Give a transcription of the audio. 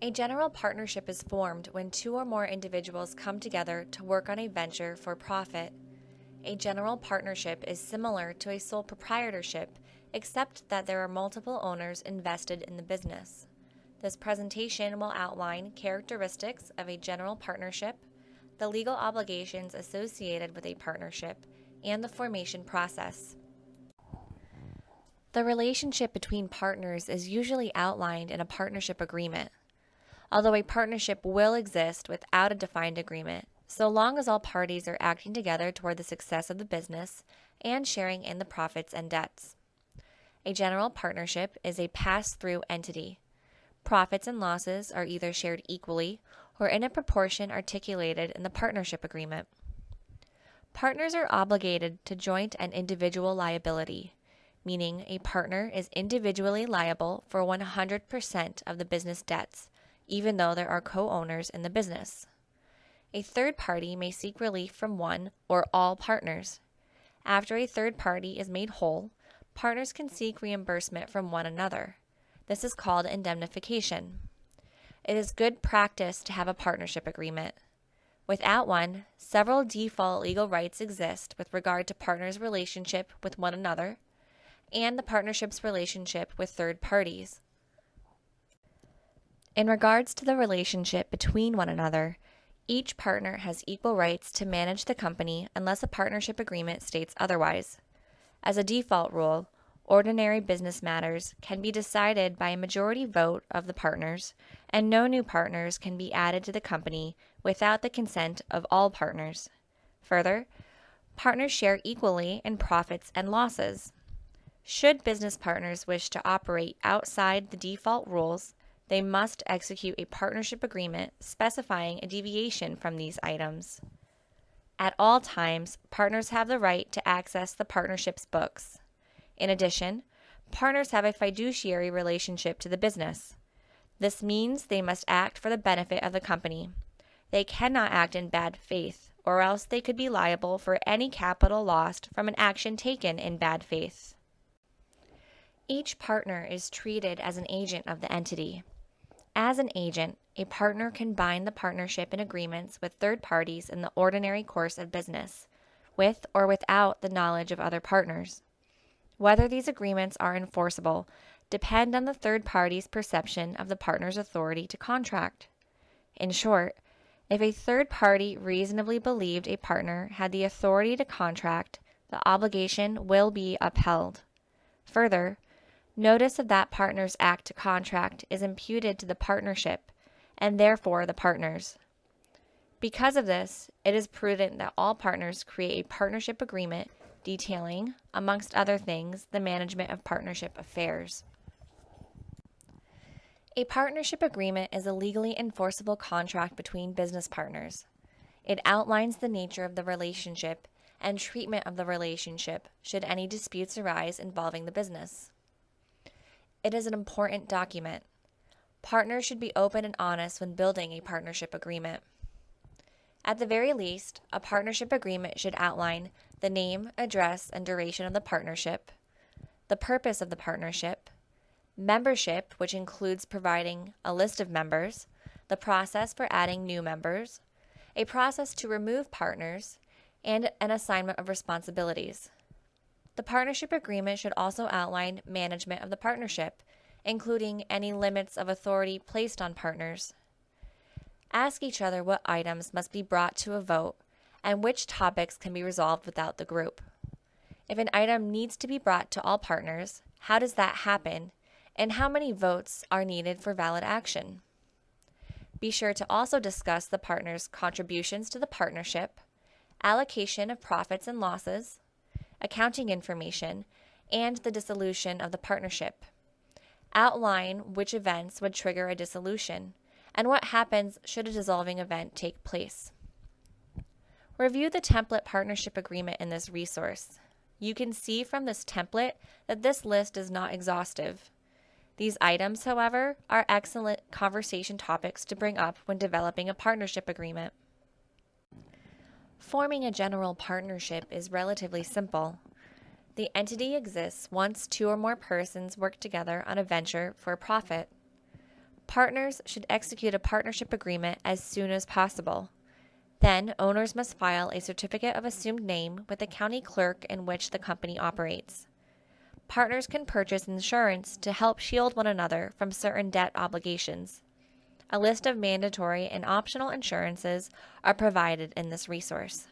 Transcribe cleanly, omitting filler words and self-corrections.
A general partnership is formed when two or more individuals come together to work on a venture for profit. A general partnership is similar to a sole proprietorship, except that there are multiple owners invested in the business. This presentation will outline characteristics of a general partnership, the legal obligations associated with a partnership, and the formation process. The relationship between partners is usually outlined in a partnership agreement. Although a partnership will exist without a defined agreement, so long as all parties are acting together toward the success of the business and sharing in the profits and debts. A general partnership is a pass-through entity. Profits and losses are either shared equally or in a proportion articulated in the partnership agreement. Partners are obligated to joint and individual liability, meaning a partner is individually liable for 100% of the business debts, even though there are co-owners in the business. A third party may seek relief from one or all partners. After a third party is made whole, partners can seek reimbursement from one another. This is called indemnification. It is good practice to have a partnership agreement. Without one, several default legal rights exist with regard to partners' relationship with one another and the partnership's relationship with third parties. In regards to the relationship between one another, each partner has equal rights to manage the company unless a partnership agreement states otherwise. As a default rule, ordinary business matters can be decided by a majority vote of the partners, and no new partners can be added to the company without the consent of all partners. Further, partners share equally in profits and losses. Should business partners wish to operate outside the default rules, they must execute a partnership agreement specifying a deviation from these items. At all times, partners have the right to access the partnership's books. In addition, partners have a fiduciary relationship to the business. This means they must act for the benefit of the company. They cannot act in bad faith, or else they could be liable for any capital lost from an action taken in bad faith. Each partner is treated as an agent of the entity. As an agent, a partner can bind the partnership in agreements with third parties in the ordinary course of business, with or without the knowledge of other partners. Whether these agreements are enforceable depend on the third party's perception of the partner's authority to contract. In short, if a third party reasonably believed a partner had the authority to contract, the obligation will be upheld. Further, notice of that partner's act to contract is imputed to the partnership, and therefore the partners. Because of this, it is prudent that all partners create a partnership agreement detailing, amongst other things, the management of partnership affairs. A partnership agreement is a legally enforceable contract between business partners. It outlines the nature of the relationship and treatment of the relationship should any disputes arise involving the business. It is an important document. Partners should be open and honest when building a partnership agreement. At the very least, a partnership agreement should outline the name, address, and duration of the partnership, the purpose of the partnership, membership, which includes providing a list of members, the process for adding new members, a process to remove partners, and an assignment of responsibilities. The partnership agreement should also outline management of the partnership, including any limits of authority placed on partners. Ask each other what items must be brought to a vote and which topics can be resolved without the group. If an item needs to be brought to all partners, how does that happen, and how many votes are needed for valid action? Be sure to also discuss the partners' contributions to the partnership, allocation of profits and losses, accounting information, and the dissolution of the partnership. Outline which events would trigger a dissolution, and what happens should a dissolving event take place. Review the template partnership agreement in this resource. You can see from this template that this list is not exhaustive. These items, however, are excellent conversation topics to bring up when developing a partnership agreement. Forming a general partnership is relatively simple. The entity exists once two or more persons work together on a venture for profit. Partners should execute a partnership agreement as soon as possible. Then, owners must file a certificate of assumed name with the county clerk in which the company operates. Partners can purchase insurance to help shield one another from certain debt obligations. A list of mandatory and optional insurances are provided in this resource.